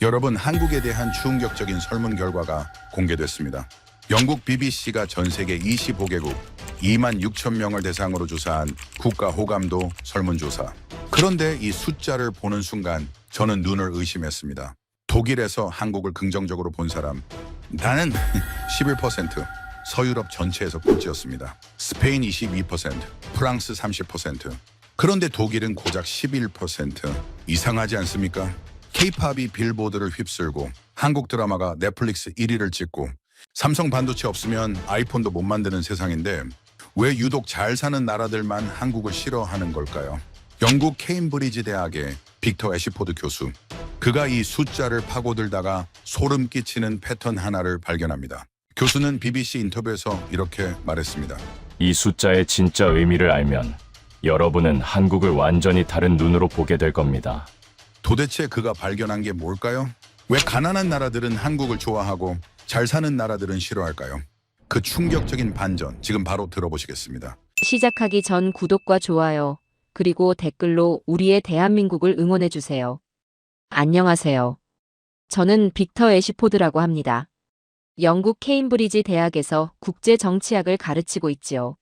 여러분, 한국에 대한 충격적인 설문 결과가 공개됐습니다. 영국 BBC가 전 세계 25개국 2만 6천 명을 대상으로 조사한 국가 호감도 설문조사. 그런데 이 숫자를 보는 순간 저는 눈을 의심했습니다. 독일에서 한국을 긍정적으로 본 사람, 나는 11%, 서유럽 전체에서 꼴찌였습니다. 스페인 22%, 프랑스 30%. 그런데 독일은 고작 11%. 이상하지 않습니까? K-팝이 빌보드를 휩쓸고 한국 드라마가 넷플릭스 1위를 찍고 삼성 반도체 없으면 아이폰도 못 만드는 세상인데 왜 유독 잘 사는 나라들만 한국을 싫어하는 걸까요? 영국 케임브리지 대학의 빅터 애시포드 교수. 그가 이 숫자를 파고들다가 소름 끼치는 패턴 하나를 발견합니다. 교수는 BBC 인터뷰에서 이렇게 말했습니다. 이 숫자의 진짜 의미를 알면 여러분은 한국을 완전히 다른 눈으로 보게 될 겁니다. 도대체 그가 발견한 게 뭘까요? 왜 가난한 나라들은 한국을 좋아하고 잘 사는 나라들은 싫어할까요? 그 충격적인 반전, 지금 바로 들어보시겠습니다. 시작하기 전 구독과 좋아요, 그리고 댓글로 우리의 대한민국을 응원해주세요. 안녕하세요. 저는 빅터 애시포드라고 합니다. 영국 케임브리지 대학에서 국제정치학을 가르치고 있지요.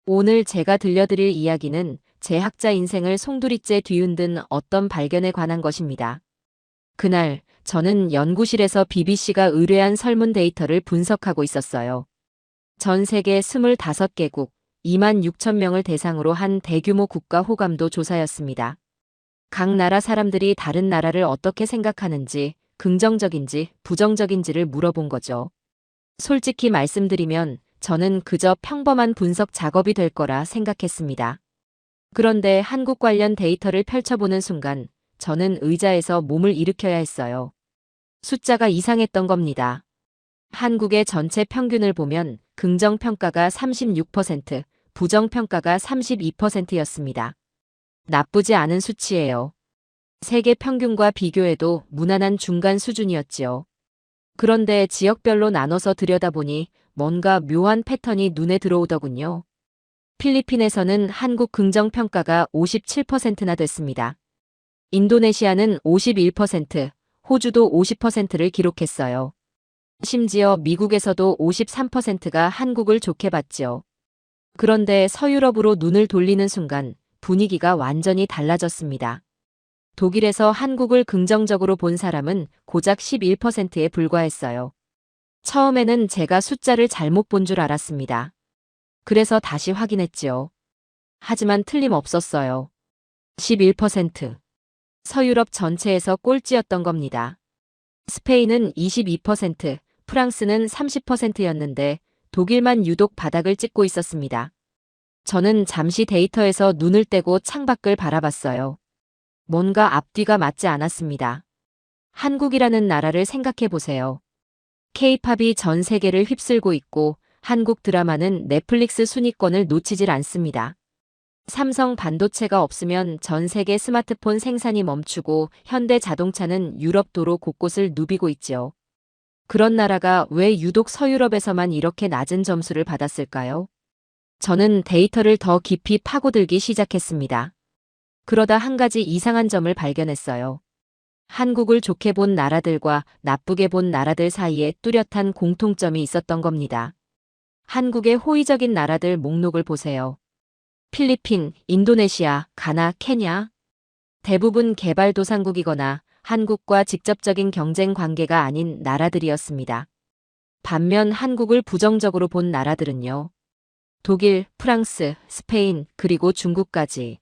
오늘 제가 들려드릴 이야기는 제 학자 인생을 송두리째 뒤흔든 어떤 발견에 관한 것입니다. 그날 저는 연구실에서 BBC가 의뢰한 설문 데이터를 분석하고 있었어요. 전 세계 25개국 2만 6천 명을 대상으로 한 대규모 국가 호감도 조사였습니다. 각 나라 사람들이 다른 나라를 어떻게 생각하는지, 긍정적인지 부정적인지를 물어본 거죠. 솔직히 말씀드리면 저는 그저 평범한 분석 작업이 될 거라 생각했습니다. 그런데 한국 관련 데이터를 펼쳐보는 순간 저는 의자에서 몸을 일으켜야 했어요. 숫자가 이상했던 겁니다. 한국의 전체 평균을 보면 긍정평가가 36%, 부정평가가 32%였습니다. 나쁘지 않은 수치예요. 세계 평균과 비교해도 무난한 중간 수준이었지요. 그런데 지역별로 나눠서 들여다보니 뭔가 묘한 패턴이 눈에 들어오더군요. 필리핀에서는 한국 긍정평가가 57%나 됐습니다. 인도네시아는 51%, 호주도 50%를 기록했어요. 심지어 미국에서도 53%가 한국을 좋게 봤지요. 그런데 서유럽으로 눈을 돌리는 순간 분위기가 완전히 달라졌습니다. 독일에서 한국을 긍정적으로 본 사람은 고작 11%에 불과했어요. 처음에는 제가 숫자를 잘못 본 줄 알았습니다. 그래서 다시 확인했지요. 하지만 틀림없었어요. 11%. 서유럽 전체에서 꼴찌였던 겁니다. 스페인은 22%, 프랑스는 30%였는데 독일만 유독 바닥을 찍고 있었습니다. 저는 잠시 데이터에서 눈을 떼고 창밖을 바라봤어요. 뭔가 앞뒤가 맞지 않았습니다. 한국이라는 나라를 생각해 보세요. K-팝이 전 세계를 휩쓸고 있고 한국 드라마는 넷플릭스 순위권을 놓치질 않습니다. 삼성 반도체가 없으면 전 세계 스마트폰 생산이 멈추고 현대 자동차는 유럽 도로 곳곳을 누비고 있지요. 그런 나라가 왜 유독 서유럽에서만 이렇게 낮은 점수를 받았을까요? 저는 데이터를 더 깊이 파고들기 시작했습니다. 그러다 한 가지 이상한 점을 발견했어요. 한국을 좋게 본 나라들과 나쁘게 본 나라들 사이에 뚜렷한 공통점이 있었던 겁니다. 한국의 호의적인 나라들 목록을 보세요. 필리핀, 인도네시아, 가나, 케냐. 대부분 개발도상국이거나 한국과 직접적인 경쟁 관계가 아닌 나라들이었습니다. 반면 한국을 부정적으로 본 나라들은요. 독일, 프랑스, 스페인, 그리고 중국까지.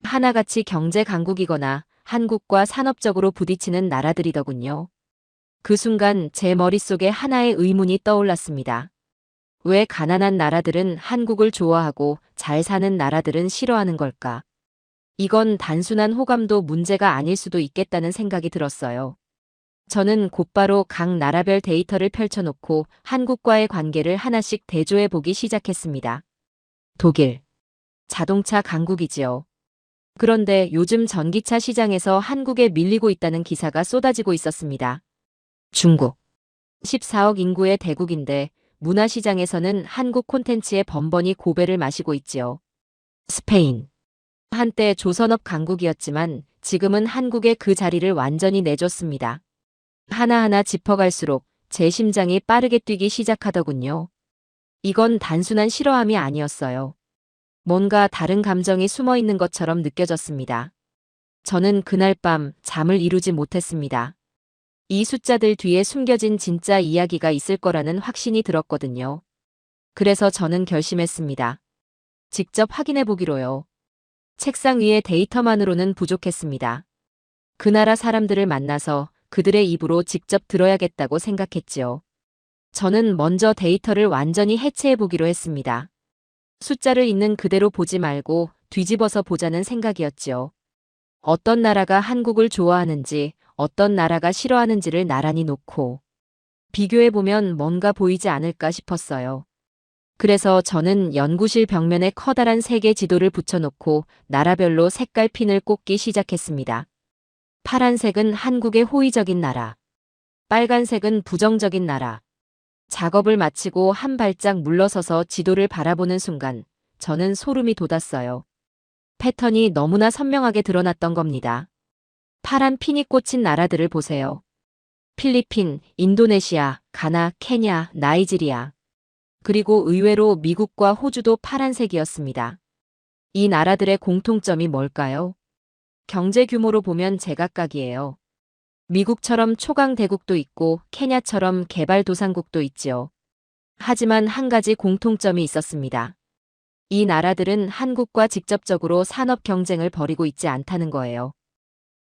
하나같이 경제 강국이거나 한국과 산업적으로 부딪히는 나라들이더군요. 그 순간 제 머릿속에 하나의 의문이 떠올랐습니다. 왜 가난한 나라들은 한국을 좋아하고 잘 사는 나라들은 싫어하는 걸까? 이건 단순한 호감도 문제가 아닐 수도 있겠다는 생각이 들었어요. 저는 곧바로 각 나라별 데이터를 펼쳐놓고 한국과의 관계를 하나씩 대조해 보기 시작했습니다. 독일. 자동차 강국이지요. 그런데 요즘 전기차 시장에서 한국에 밀리고 있다는 기사가 쏟아지고 있었습니다. 중국. 14억 인구의 대국인데 문화시장에서는 한국 콘텐츠의 번번이 고배를 마시고 있지요. 스페인. 한때 조선업 강국이었지만 지금은 한국에 그 자리를 완전히 내줬습니다. 하나하나 짚어갈수록 제 심장이 빠르게 뛰기 시작하더군요. 이건 단순한 싫어함이 아니었어요. 뭔가 다른 감정이 숨어 있는 것처럼 느껴졌습니다. 저는 그날 밤 잠을 이루지 못했습니다. 이 숫자들 뒤에 숨겨진 진짜 이야기가 있을 거라는 확신이 들었거든요. 그래서 저는 결심했습니다. 직접 확인해 보기로요. 책상 위의 데이터만으로는 부족했습니다. 그 나라 사람들을 만나서 그들의 입으로 직접 들어야겠다고 생각했지요. 저는 먼저 데이터를 완전히 해체해 보기로 했습니다. 숫자를 있는 그대로 보지 말고 뒤집어서 보자는 생각이었지요. 어떤 나라가 한국을 좋아하는지, 어떤 나라가 싫어하는지를 나란히 놓고 비교해보면 뭔가 보이지 않을까 싶었어요. 그래서 저는 연구실 벽면에 커다란 세계 지도를 붙여놓고 나라별로 색깔 핀을 꽂기 시작했습니다. 파란색은 한국의 호의적인 나라, 빨간색은 부정적인 나라. 작업을 마치고 한 발짝 물러서서 지도를 바라보는 순간 저는 소름이 돋았어요. 패턴이 너무나 선명하게 드러났던 겁니다. 파란 핀이 꽂힌 나라들을 보세요. 필리핀, 인도네시아, 가나, 케냐, 나이지리아. 그리고 의외로 미국과 호주도 파란색이었습니다. 이 나라들의 공통점이 뭘까요? 경제 규모로 보면 제각각이에요. 미국처럼 초강대국도 있고 케냐처럼 개발도상국도 있지요. 하지만 한 가지 공통점이 있었습니다. 이 나라들은 한국과 직접적으로 산업 경쟁을 벌이고 있지 않다는 거예요.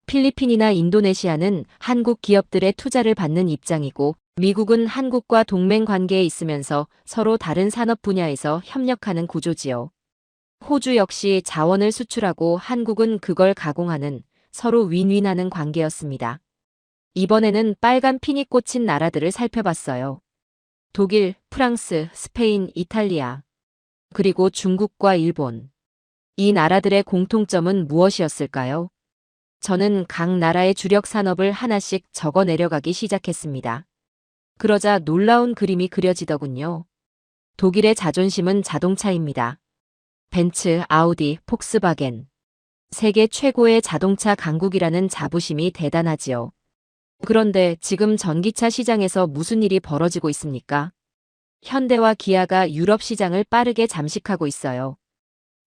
필리핀이나 인도네시아는 한국 기업들의 투자를 받는 입장이고 미국은 한국과 동맹 관계에 있으면서 서로 다른 산업 분야에서 협력하는 구조지요. 호주 역시 자원을 수출하고 한국은 그걸 가공하는 서로 윈윈하는 관계였습니다. 이번에는 빨간 핀이 꽂힌 나라들을 살펴봤어요. 독일, 프랑스, 스페인, 이탈리아, 그리고 중국과 일본. 이 나라들의 공통점은 무엇이었을까요? 저는 각 나라의 주력 산업을 하나씩 적어 내려가기 시작했습니다. 그러자 놀라운 그림이 그려지더군요. 독일의 자존심은 자동차입니다. 벤츠, 아우디, 폭스바겐. 세계 최고의 자동차 강국이라는 자부심이 대단하지요. 그런데 지금 전기차 시장에서 무슨 일이 벌어지고 있습니까? 현대와 기아가 유럽 시장을 빠르게 잠식하고 있어요.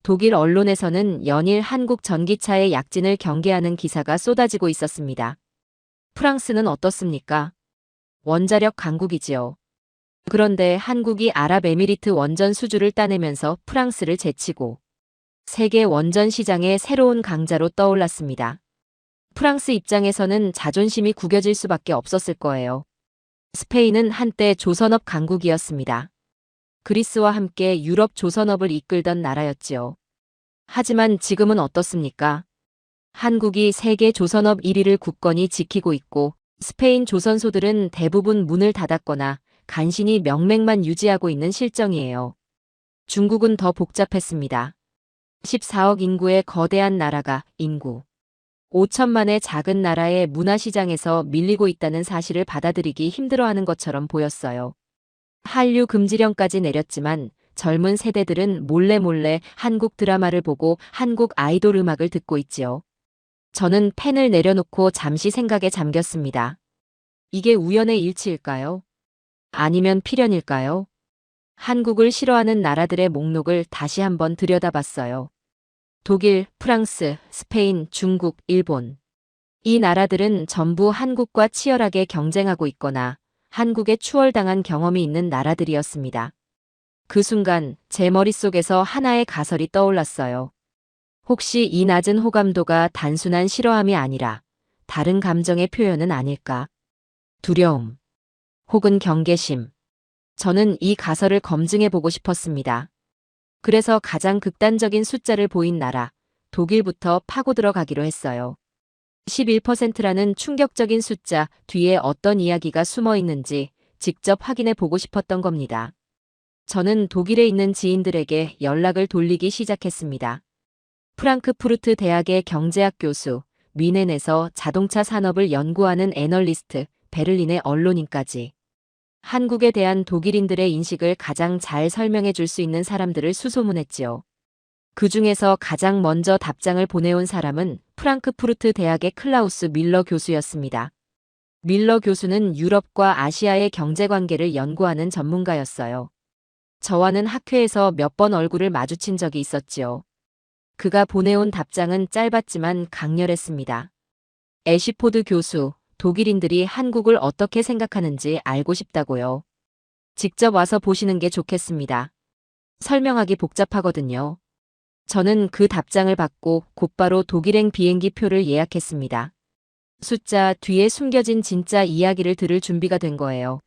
독일 언론에서는 연일 한국 전기차의 약진을 경계하는 기사가 쏟아지고 있었습니다. 프랑스는 어떻습니까? 원자력 강국이지요. 그런데 한국이 아랍에미리트 원전 수주를 따내면서 프랑스를 제치고 세계 원전 시장의 새로운 강자로 떠올랐습니다. 프랑스 입장에서는 자존심이 구겨질 수밖에 없었을 거예요. 스페인은 한때 조선업 강국이었습니다. 그리스와 함께 유럽 조선업을 이끌던 나라였지요. 하지만 지금은 어떻습니까? 한국이 세계 조선업 1위를 굳건히 지키고 있고 스페인 조선소들은 대부분 문을 닫았거나 간신히 명맥만 유지하고 있는 실정이에요. 중국은 더 복잡했습니다. 14억 인구의 거대한 나라가 인구 5천만의 작은 나라의 문화시장에서 밀리고 있다는 사실을 받아들이기 힘들어하는 것처럼 보였어요. 한류 금지령까지 내렸지만 젊은 세대들은 몰래 한국 드라마를 보고 한국 아이돌 음악을 듣고 있지요. 저는 펜을 내려놓고 잠시 생각에 잠겼습니다. 이게 우연의 일치일까요? 아니면 필연일까요? 한국을 싫어하는 나라들의 목록을 다시 한번 들여다봤어요. 독일, 프랑스, 스페인, 중국, 일본. 이 나라들은 전부 한국과 치열하게 경쟁하고 있거나 한국에 추월당한 경험이 있는 나라들이었습니다. 그 순간 제 머릿속에서 하나의 가설이 떠올랐어요. 혹시 이 낮은 호감도가 단순한 싫어함이 아니라 다른 감정의 표현은 아닐까? 두려움, 혹은 경계심. 저는 이 가설을 검증해 보고 싶었습니다. 그래서 가장 극단적인 숫자를 보인 나라, 독일부터 파고 들어가기로 했어요. 11%라는 충격적인 숫자 뒤에 어떤 이야기가 숨어 있는지 직접 확인해 보고 싶었던 겁니다. 저는 독일에 있는 지인들에게 연락을 돌리기 시작했습니다. 프랑크푸르트 대학의 경제학 교수, 뮌헨에서 자동차 산업을 연구하는 애널리스트, 베를린의 언론인까지. 한국에 대한 독일인들의 인식을 가장 잘 설명해 줄 수 있는 사람들을 수소문했지요. 그 중에서 가장 먼저 답장을 보내온 사람은 프랑크푸르트 대학의 클라우스 밀러 교수였습니다. 밀러 교수는 유럽과 아시아의 경제관계를 연구하는 전문가였어요. 저와는 학회에서 몇 번 얼굴을 마주친 적이 있었지요. 그가 보내온 답장은 짧았지만 강렬했습니다. 애시포드 교수, 독일인들이 한국을 어떻게 생각하는지 알고 싶다고요. 직접 와서 보시는 게 좋겠습니다. 설명하기 복잡하거든요. 저는 그 답장을 받고 곧바로 독일행 비행기 표를 예약했습니다. 숫자 뒤에 숨겨진 진짜 이야기를 들을 준비가 된 거예요.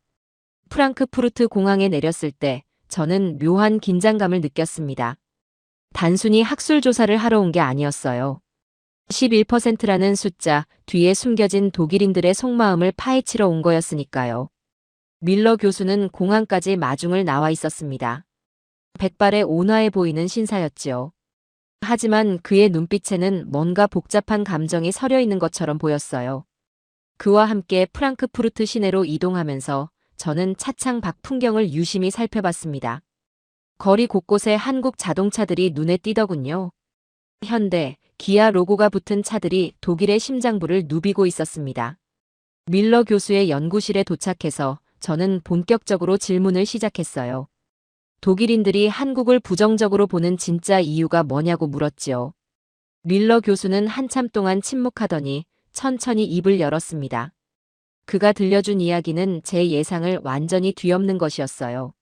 프랑크푸르트 공항에 내렸을 때 저는 묘한 긴장감을 느꼈습니다. 단순히 학술 조사를 하러 온 게 아니었어요. 11%라는 숫자 뒤에 숨겨진 독일인들의 속마음을 파헤치러 온 거였으니까요. 밀러 교수는 공항까지 마중을 나와 있었습니다. 백발의 온화해 보이는 신사였지요. 하지만 그의 눈빛에는 뭔가 복잡한 감정이 서려 있는 것처럼 보였어요. 그와 함께 프랑크푸르트 시내로 이동하면서 저는 차창 밖 풍경을 유심히 살펴봤습니다. 거리 곳곳에 한국 자동차들이 눈에 띄더군요. 현대, 기아 로고가 붙은 차들이 독일의 심장부를 누비고 있었습니다. 밀러 교수의 연구실에 도착해서 저는 본격적으로 질문을 시작했어요. 독일인들이 한국을 부정적으로 보는 진짜 이유가 뭐냐고 물었지요. 밀러 교수는 한참 동안 침묵하더니 천천히 입을 열었습니다. 그가 들려준 이야기는 제 예상을 완전히 뒤엎는 것이었어요.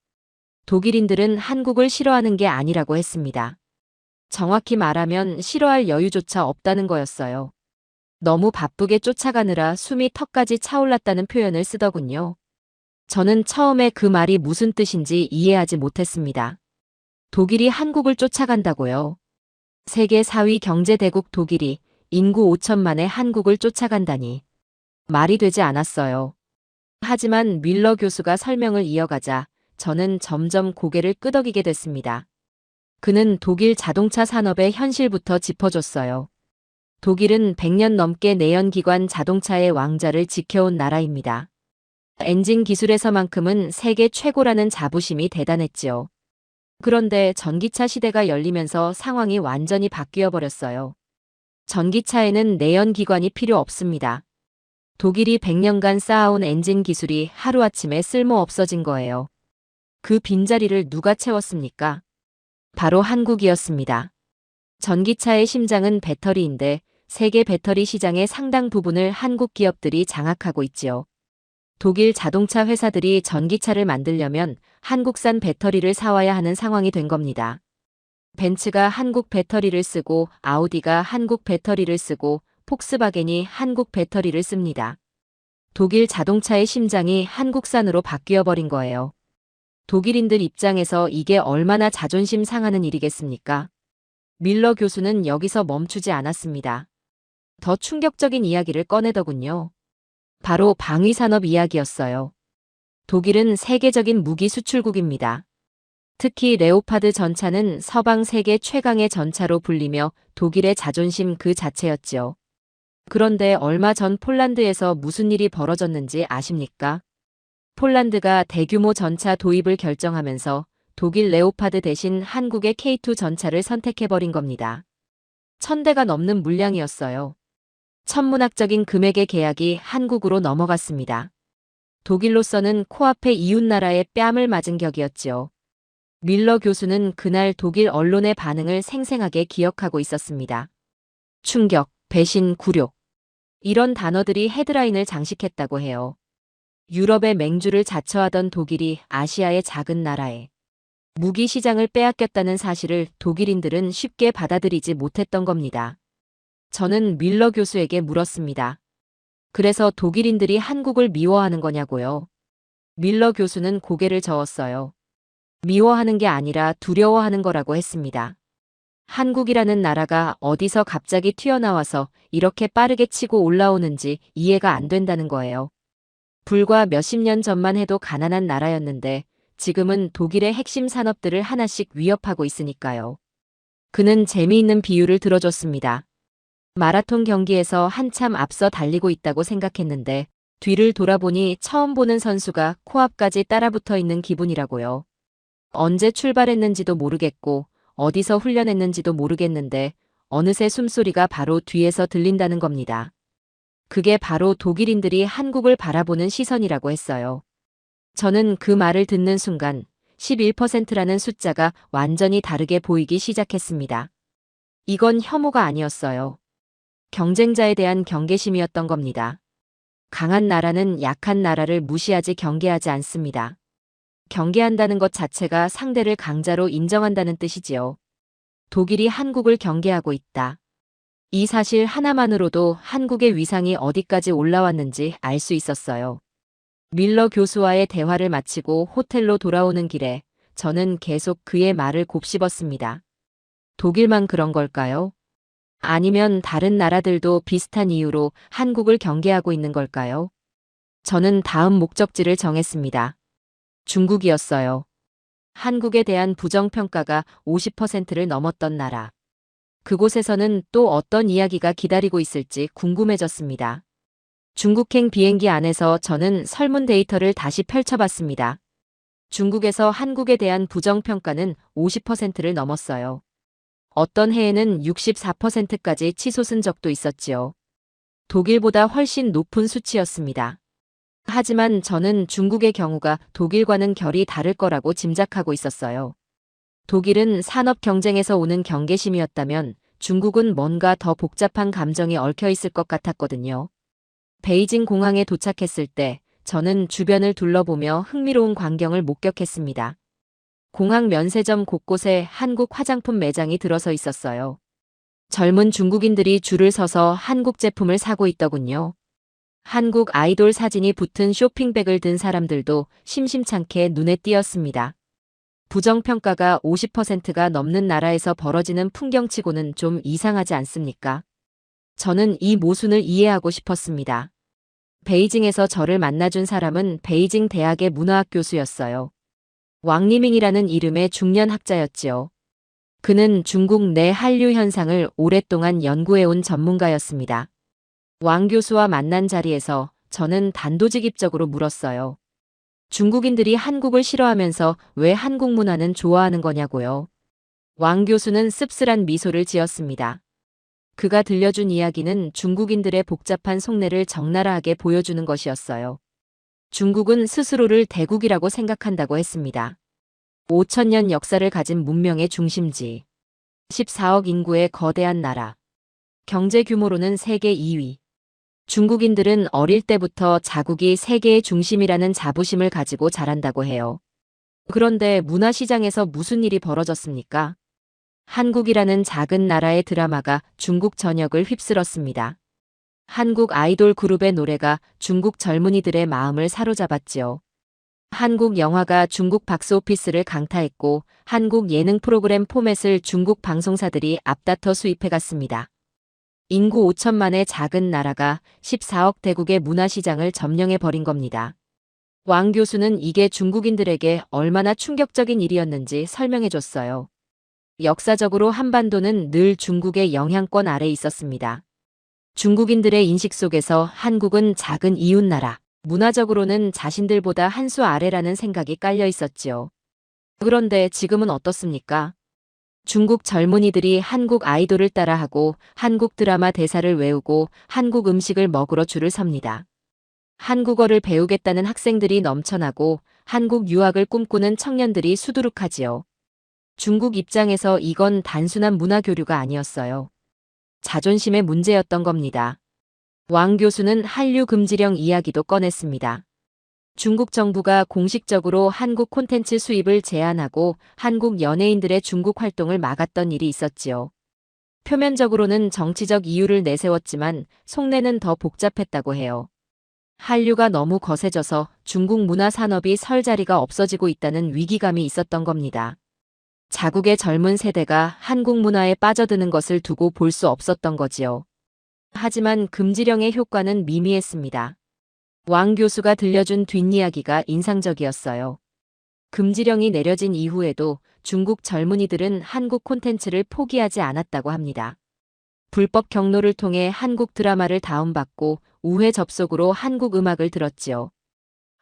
독일인들은 한국을 싫어하는 게 아니라고 했습니다. 정확히 말하면 싫어할 여유조차 없다는 거였어요. 너무 바쁘게 쫓아가느라 숨이 턱까지 차올랐다는 표현을 쓰더군요. 저는 처음에 그 말이 무슨 뜻인지 이해하지 못했습니다. 독일이 한국을 쫓아간다고요? 세계 4위 경제대국 독일이 인구 5천만의 한국을 쫓아간다니. 말이 되지 않았어요. 하지만 밀러 교수가 설명을 이어가자 저는 점점 고개를 끄덕이게 됐습니다. 그는 독일 자동차 산업의 현실부터 짚어줬어요. 독일은 100년 넘게 내연기관 자동차의 왕자를 지켜온 나라입니다. 엔진 기술에서만큼은 세계 최고라는 자부심이 대단했지요. 그런데 전기차 시대가 열리면서 상황이 완전히 바뀌어 버렸어요. 전기차에는 내연기관이 필요 없습니다. 독일이 100년간 쌓아온 엔진 기술이 하루아침에 쓸모 없어진 거예요. 그 빈자리를 누가 채웠습니까? 바로 한국이었습니다. 전기차의 심장은 배터리인데 세계 배터리 시장의 상당 부분을 한국 기업들이 장악하고 있지요. 독일 자동차 회사들이 전기차를 만들려면 한국산 배터리를 사와야 하는 상황이 된 겁니다. 벤츠가 한국 배터리를 쓰고 아우디가 한국 배터리를 쓰고 폭스바겐이 한국 배터리를 씁니다. 독일 자동차의 심장이 한국산으로 바뀌어 버린 거예요. 독일인들 입장에서 이게 얼마나 자존심 상하는 일이겠습니까? 밀러 교수는 여기서 멈추지 않았습니다. 더 충격적인 이야기를 꺼내더군요. 바로 방위산업 이야기였어요. 독일은 세계적인 무기 수출국입니다. 특히 레오파드 전차는 서방 세계 최강의 전차로 불리며 독일의 자존심 그 자체였지요. 그런데 얼마 전 폴란드에서 무슨 일이 벌어졌는지 아십니까? 폴란드가 대규모 전차 도입을 결정하면서 독일 레오파드 대신 한국의 K2 전차를 선택해버린 겁니다. 1000대가 넘는 물량이었어요. 천문학적인 금액의 계약이 한국으로 넘어갔습니다. 독일로서는 코앞의 이웃나라의 뺨을 맞은 격이었지요. 밀러 교수는 그날 독일 언론의 반응을 생생하게 기억하고 있었습니다. 충격, 배신, 굴욕. 이런 단어들이 헤드라인을 장식했다고 해요. 유럽의 맹주를 자처하던 독일이 아시아의 작은 나라에 무기 시장을 빼앗겼다는 사실을 독일인들은 쉽게 받아들이지 못했던 겁니다. 저는 밀러 교수에게 물었습니다. 그래서 독일인들이 한국을 미워하는 거냐고요? 밀러 교수는 고개를 저었어요. 미워하는 게 아니라 두려워하는 거라고 했습니다. 한국이라는 나라가 어디서 갑자기 튀어나와서 이렇게 빠르게 치고 올라오는지 이해가 안 된다는 거예요. 불과 몇십 년 전만 해도 가난한 나라였는데 지금은 독일의 핵심 산업들을 하나씩 위협하고 있으니까요. 그는 재미있는 비유를 들어줬습니다. 마라톤 경기에서 한참 앞서 달리고 있다고 생각했는데 뒤를 돌아보니 처음 보는 선수가 코앞까지 따라붙어 있는 기분이라고요. 언제 출발했는지도 모르겠고 어디서 훈련했는지도 모르겠는데 어느새 숨소리가 바로 뒤에서 들린다는 겁니다. 그게 바로 독일인들이 한국을 바라보는 시선이라고 했어요. 저는 그 말을 듣는 순간 11%라는 숫자가 완전히 다르게 보이기 시작했습니다. 이건 혐오가 아니었어요. 경쟁자에 대한 경계심이었던 겁니다. 강한 나라는 약한 나라를 무시하지 경계하지 않습니다. 경계한다는 것 자체가 상대를 강자로 인정한다는 뜻이지요. 독일이 한국을 경계하고 있다. 이 사실 하나만으로도 한국의 위상이 어디까지 올라왔는지 알 수 있었어요. 밀러 교수와의 대화를 마치고 호텔로 돌아오는 길에 저는 계속 그의 말을 곱씹었습니다. 독일만 그런 걸까요? 아니면 다른 나라들도 비슷한 이유로 한국을 경계하고 있는 걸까요? 저는 다음 목적지를 정했습니다. 중국이었어요. 한국에 대한 부정평가가 50%를 넘었던 나라. 그곳에서는 또 어떤 이야기가 기다리고 있을지 궁금해졌습니다. 중국행 비행기 안에서 저는 설문 데이터를 다시 펼쳐봤습니다. 중국에서 한국에 대한 부정평가는 50%를 넘었어요. 어떤 해에는 64%까지 치솟은 적도 있었지요. 독일보다 훨씬 높은 수치였습니다. 하지만 저는 중국의 경우가 독일과는 결이 다를 거라고 짐작하고 있었어요. 독일은 산업 경쟁에서 오는 경계심이었다면 중국은 뭔가 더 복잡한 감정이 얽혀 있을 것 같았거든요. 베이징 공항에 도착했을 때 저는 주변을 둘러보며 흥미로운 광경을 목격했습니다. 공항 면세점 곳곳에 한국 화장품 매장이 들어서 있었어요. 젊은 중국인들이 줄을 서서 한국 제품을 사고 있더군요. 한국 아이돌 사진이 붙은 쇼핑백을 든 사람들도 심심찮게 눈에 띄었습니다. 부정평가가 50%가 넘는 나라에서 벌어지는 풍경치고는 좀 이상하지 않습니까? 저는 이 모순을 이해하고 싶었습니다. 베이징에서 저를 만나준 사람은 베이징 대학의 문화학 교수였어요. 왕리밍이라는 이름의 중년 학자였지요. 그는 중국 내 한류 현상을 오랫동안 연구해온 전문가였습니다. 왕 교수와 만난 자리에서 저는 단도직입적으로 물었어요. 중국인들이 한국을 싫어하면서 왜 한국 문화는 좋아하는 거냐고요. 왕 교수는 씁쓸한 미소를 지었습니다. 그가 들려준 이야기는 중국인들의 복잡한 속내를 적나라하게 보여주는 것이었어요. 중국은 스스로를 대국이라고 생각한다고 했습니다. 5천년 역사를 가진 문명의 중심지. 14억 인구의 거대한 나라. 경제 규모로는 세계 2위. 중국인들은 어릴 때부터 자국이 세계의 중심이라는 자부심을 가지고 자란다고 해요. 그런데 문화시장에서 무슨 일이 벌어졌습니까? 한국이라는 작은 나라의 드라마가 중국 전역을 휩쓸었습니다. 한국 아이돌 그룹의 노래가 중국 젊은이들의 마음을 사로잡았지요. 한국 영화가 중국 박스오피스를 강타했고 한국 예능 프로그램 포맷을 중국 방송사들이 앞다퉈 수입해갔습니다. 인구 5천만의 작은 나라가 14억 대국의 문화시장을 점령해버린 겁니다. 왕 교수는 이게 중국인들에게 얼마나 충격적인 일이었는지 설명해줬어요. 역사적으로 한반도는 늘 중국의 영향권 아래 있었습니다. 중국인들의 인식 속에서 한국은 작은 이웃나라, 문화적으로는 자신들보다 한 수 아래라는 생각이 깔려 있었지요. 그런데 지금은 어떻습니까? 중국 젊은이들이 한국 아이돌을 따라하고 한국 드라마 대사를 외우고 한국 음식을 먹으러 줄을 섭니다. 한국어를 배우겠다는 학생들이 넘쳐나고 한국 유학을 꿈꾸는 청년들이 수두룩하지요. 중국 입장에서 이건 단순한 문화 교류가 아니었어요. 자존심의 문제였던 겁니다. 왕 교수는 한류 금지령 이야기도 꺼냈습니다. 중국 정부가 공식적으로 한국 콘텐츠 수입을 제한하고 한국 연예인들의 중국 활동을 막았던 일이 있었지요. 표면적으로는 정치적 이유를 내세웠지만 속내는 더 복잡했다고 해요. 한류가 너무 거세져서 중국 문화 산업이 설 자리가 없어지고 있다는 위기감이 있었던 겁니다. 자국의 젊은 세대가 한국 문화에 빠져드는 것을 두고 볼 수 없었던 거지요. 하지만 금지령의 효과는 미미했습니다. 왕 교수가 들려준 뒷이야기가 인상적이었어요. 금지령이 내려진 이후에도 중국 젊은이들은 한국 콘텐츠를 포기하지 않았다고 합니다. 불법 경로를 통해 한국 드라마를 다운받고 우회 접속으로 한국 음악을 들었지요.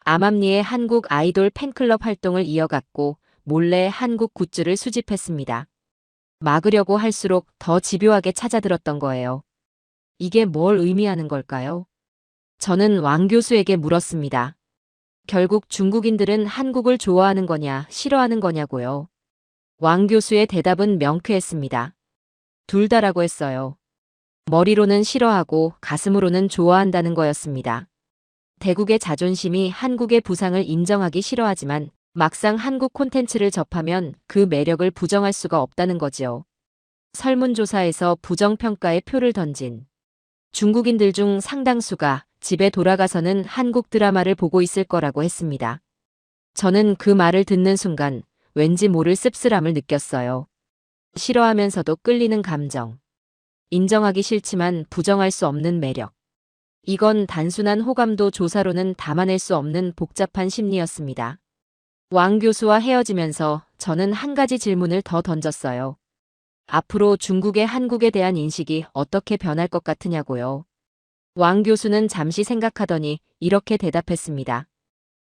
암암리에 한국 아이돌 팬클럽 활동을 이어갔고 몰래 한국 굿즈를 수집했습니다. 막으려고 할수록 더 집요하게 찾아들었던 거예요. 이게 뭘 의미하는 걸까요? 저는 왕 교수에게 물었습니다. 결국 중국인들은 한국을 좋아하는 거냐, 싫어하는 거냐고요. 왕 교수의 대답은 명쾌했습니다. 둘 다라고 했어요. 머리로는 싫어하고 가슴으로는 좋아한다는 거였습니다. 대국의 자존심이 한국의 부상을 인정하기 싫어하지만 막상 한국 콘텐츠를 접하면 그 매력을 부정할 수가 없다는 거지요. 설문조사에서 부정평가의 표를 던진 중국인들 중 상당수가 집에 돌아가서는 한국 드라마를 보고 있을 거라고 했습니다. 저는 그 말을 듣는 순간 왠지 모를 씁쓸함을 느꼈어요. 싫어하면서도 끌리는 감정. 인정하기 싫지만 부정할 수 없는 매력. 이건 단순한 호감도 조사로는 담아낼 수 없는 복잡한 심리였습니다. 왕 교수와 헤어지면서 저는 한 가지 질문을 더 던졌어요. 앞으로 중국의 한국에 대한 인식이 어떻게 변할 것 같으냐고요. 왕 교수는 잠시 생각하더니 이렇게 대답했습니다.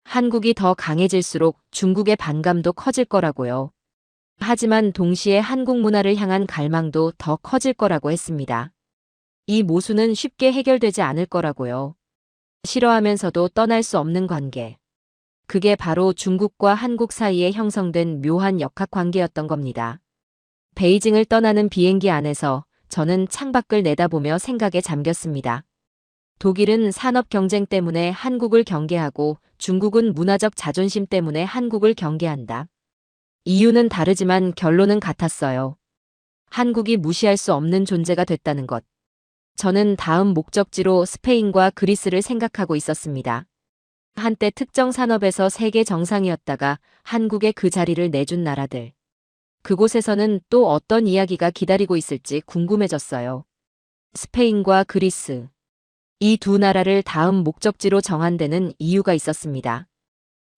한국이 더 강해질수록 중국의 반감도 커질 거라고요. 하지만 동시에 한국 문화를 향한 갈망도 더 커질 거라고 했습니다. 이 모순은 쉽게 해결되지 않을 거라고요. 싫어하면서도 떠날 수 없는 관계. 그게 바로 중국과 한국 사이에 형성된 묘한 역학관계였던 겁니다. 베이징을 떠나는 비행기 안에서 저는 창밖을 내다보며 생각에 잠겼습니다. 독일은 산업 경쟁 때문에 한국을 경계하고 중국은 문화적 자존심 때문에 한국을 경계한다. 이유는 다르지만 결론은 같았어요. 한국이 무시할 수 없는 존재가 됐다는 것. 저는 다음 목적지로 스페인과 그리스를 생각하고 있었습니다. 한때 특정 산업에서 세계 정상이었다가 한국에 그 자리를 내준 나라들. 그곳에서는 또 어떤 이야기가 기다리고 있을지 궁금해졌어요. 스페인과 그리스. 이 두 나라를 다음 목적지로 정한 데는 이유가 있었습니다.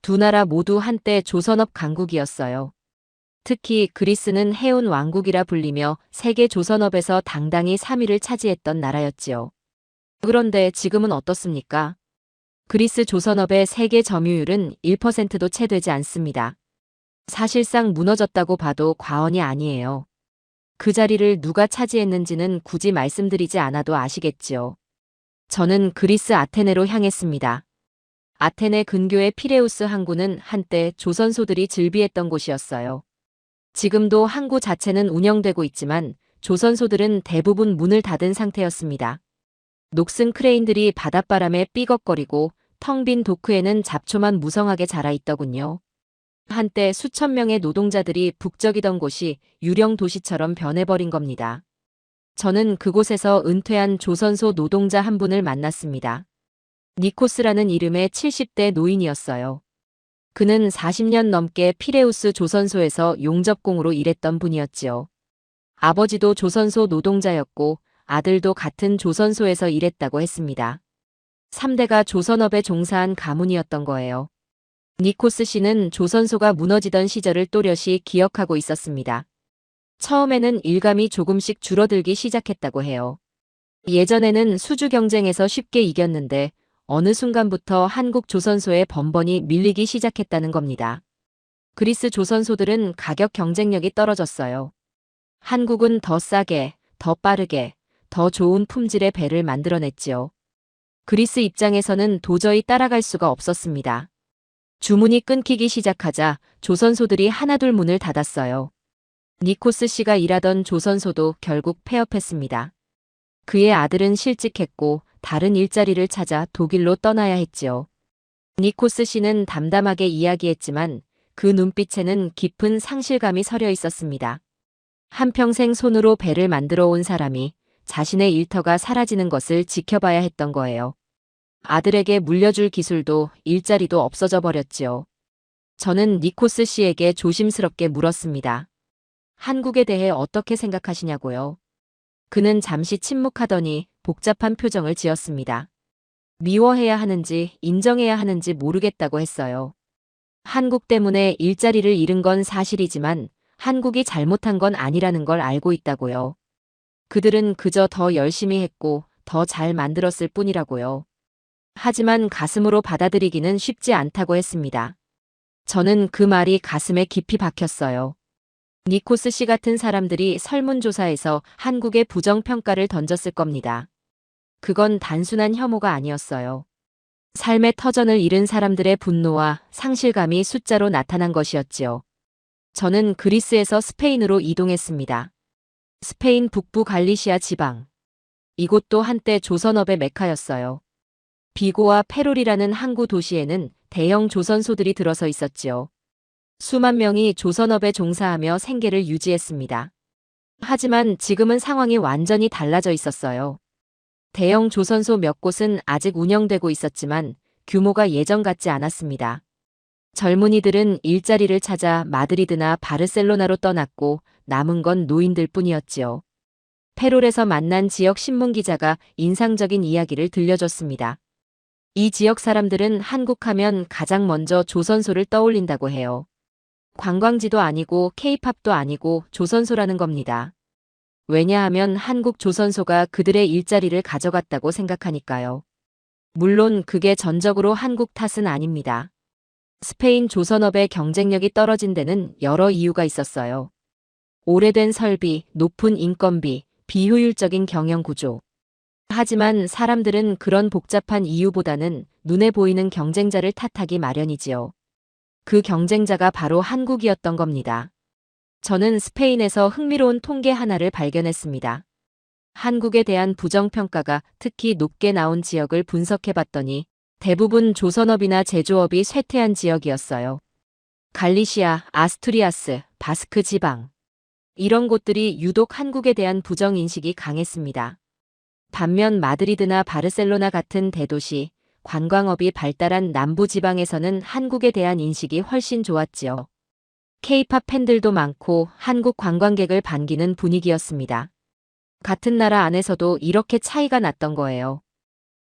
두 나라 모두 한때 조선업 강국이었어요. 특히 그리스는 해운 왕국이라 불리며 세계 조선업에서 당당히 3위를 차지했던 나라였지요. 그런데 지금은 어떻습니까? 그리스 조선업의 세계 점유율은 1%도 채 되지 않습니다. 사실상 무너졌다고 봐도 과언이 아니에요. 그 자리를 누가 차지했는지는 굳이 말씀드리지 않아도 아시겠지요. 저는 그리스 아테네로 향했습니다. 아테네 근교의 피레우스 항구는 한때 조선소들이 즐비했던 곳이었어요. 지금도 항구 자체는 운영되고 있지만 조선소들은 대부분 문을 닫은 상태였습니다. 녹슨 크레인들이 바닷바람에 삐걱거리고 텅 빈 도크에는 잡초만 무성하게 자라 있더군요. 한때 수천 명의 노동자들이 북적이던 곳이 유령 도시처럼 변해버린 겁니다. 저는 그곳에서 은퇴한 조선소 노동자 한 분을 만났습니다. 니코스라는 이름의 70대 노인이었어요. 그는 40년 넘게 피레우스 조선소에서 용접공으로 일했던 분이었지요. 아버지도 조선소 노동자였고 아들도 같은 조선소에서 일했다고 했습니다. 3대가 조선업에 종사한 가문이었던 거예요. 니코스 씨는 조선소가 무너지던 시절을 또렷이 기억하고 있었습니다. 처음에는 일감이 조금씩 줄어들기 시작했다고 해요. 예전에는 수주 경쟁에서 쉽게 이겼는데 어느 순간부터 한국 조선소에 번번이 밀리기 시작했다는 겁니다. 그리스 조선소들은 가격 경쟁력이 떨어졌어요. 한국은 더 싸게, 더 빠르게, 더 좋은 품질의 배를 만들어냈지요. 그리스 입장에서는 도저히 따라갈 수가 없었습니다. 주문이 끊기기 시작하자 조선소들이 하나둘 문을 닫았어요. 니코스 씨가 일하던 조선소도 결국 폐업했습니다. 그의 아들은 실직했고 다른 일자리를 찾아 독일로 떠나야 했지요. 니코스 씨는 담담하게 이야기했지만 그 눈빛에는 깊은 상실감이 서려 있었습니다. 한평생 손으로 배를 만들어 온 사람이 자신의 일터가 사라지는 것을 지켜봐야 했던 거예요. 아들에게 물려줄 기술도 일자리도 없어져 버렸지요. 저는 니코스 씨에게 조심스럽게 물었습니다. 한국에 대해 어떻게 생각하시냐고요? 그는 잠시 침묵하더니 복잡한 표정을 지었습니다. 미워해야 하는지 인정해야 하는지 모르겠다고 했어요. 한국 때문에 일자리를 잃은 건 사실이지만 한국이 잘못한 건 아니라는 걸 알고 있다고요. 그들은 그저 더 열심히 했고 더 잘 만들었을 뿐이라고요. 하지만 가슴으로 받아들이기는 쉽지 않다고 했습니다. 저는 그 말이 가슴에 깊이 박혔어요. 니코스 씨 같은 사람들이 설문조사에서 한국의 부정평가를 던졌을 겁니다. 그건 단순한 혐오가 아니었어요. 삶의 터전을 잃은 사람들의 분노와 상실감이 숫자로 나타난 것이었지요. 저는 그리스에서 스페인으로 이동했습니다. 스페인 북부 갈리시아 지방. 이곳도 한때 조선업의 메카였어요. 비고와 페롤이라는 항구 도시에는 대형 조선소들이 들어서 있었지요. 수만 명이 조선업에 종사하며 생계를 유지했습니다. 하지만 지금은 상황이 완전히 달라져 있었어요. 대형 조선소 몇 곳은 아직 운영되고 있었지만 규모가 예전 같지 않았습니다. 젊은이들은 일자리를 찾아 마드리드나 바르셀로나로 떠났고 남은 건 노인들 뿐이었지요. 페롤에서 만난 지역 신문 기자가 인상적인 이야기를 들려줬습니다. 이 지역 사람들은 한국하면 가장 먼저 조선소를 떠올린다고 해요. 관광지도 아니고 케이팝도 아니고 조선소라는 겁니다. 왜냐하면 한국 조선소가 그들의 일자리를 가져갔다고 생각하니까요. 물론 그게 전적으로 한국 탓은 아닙니다. 스페인 조선업의 경쟁력이 떨어진 데는 여러 이유가 있었어요. 오래된 설비, 높은 인건비, 비효율적인 경영 구조. 하지만 사람들은 그런 복잡한 이유보다는 눈에 보이는 경쟁자를 탓하기 마련이지요. 그 경쟁자가 바로 한국이었던 겁니다. 저는 스페인에서 흥미로운 통계 하나를 발견했습니다. 한국에 대한 부정평가가 특히 높게 나온 지역을 분석해봤더니 대부분 조선업이나 제조업이 쇠퇴한 지역이었어요. 갈리시아, 아스투리아스, 바스크 지방. 이런 곳들이 유독 한국에 대한 부정인식이 강했습니다. 반면 마드리드나 바르셀로나 같은 대도시, 관광업이 발달한 남부 지방에서는 한국에 대한 인식이 훨씬 좋았지요. K-팝 팬들도 많고 한국 관광객을 반기는 분위기였습니다. 같은 나라 안에서도 이렇게 차이가 났던 거예요.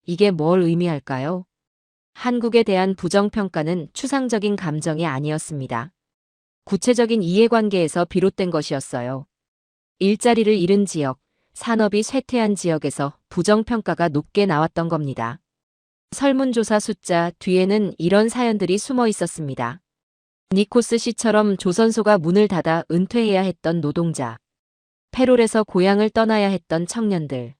이게 뭘 의미할까요? 한국에 대한 부정평가는 추상적인 감정이 아니었습니다. 구체적인 이해관계에서 비롯된 것이었어요. 일자리를 잃은 지역, 산업이 쇠퇴한 지역에서 부정평가가 높게 나왔던 겁니다. 설문조사 숫자 뒤에는 이런 사연들이 숨어 있었습니다. 니코스 씨처럼 조선소가 문을 닫아 은퇴해야 했던 노동자. 페롤에서 고향을 떠나야 했던 청년들.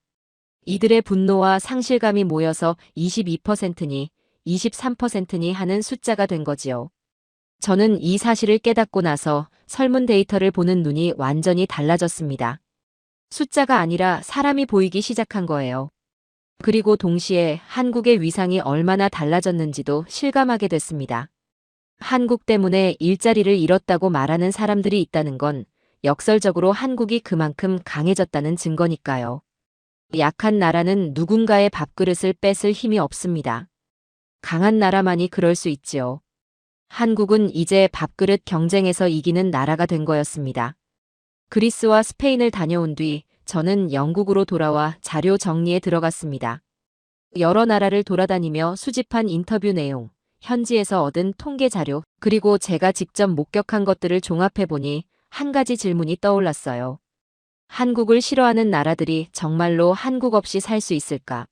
이들의 분노와 상실감이 모여서 22%니 23%니 하는 숫자가 된 거지요. 저는 이 사실을 깨닫고 나서 설문 데이터를 보는 눈이 완전히 달라졌습니다. 숫자가 아니라 사람이 보이기 시작한 거예요. 그리고 동시에 한국의 위상이 얼마나 달라졌는지도 실감하게 됐습니다. 한국 때문에 일자리를 잃었다고 말하는 사람들이 있다는 건 역설적으로 한국이 그만큼 강해졌다는 증거니까요. 약한 나라는 누군가의 밥그릇을 뺏을 힘이 없습니다. 강한 나라만이 그럴 수 있지요. 한국은 이제 밥그릇 경쟁에서 이기는 나라가 된 거였습니다. 그리스와 스페인을 다녀온 뒤 저는 영국으로 돌아와 자료 정리에 들어갔습니다. 여러 나라를 돌아다니며 수집한 인터뷰 내용, 현지에서 얻은 통계 자료, 그리고 제가 직접 목격한 것들을 종합해보니 한 가지 질문이 떠올랐어요. 한국을 싫어하는 나라들이 정말로 한국 없이 살 수 있을까?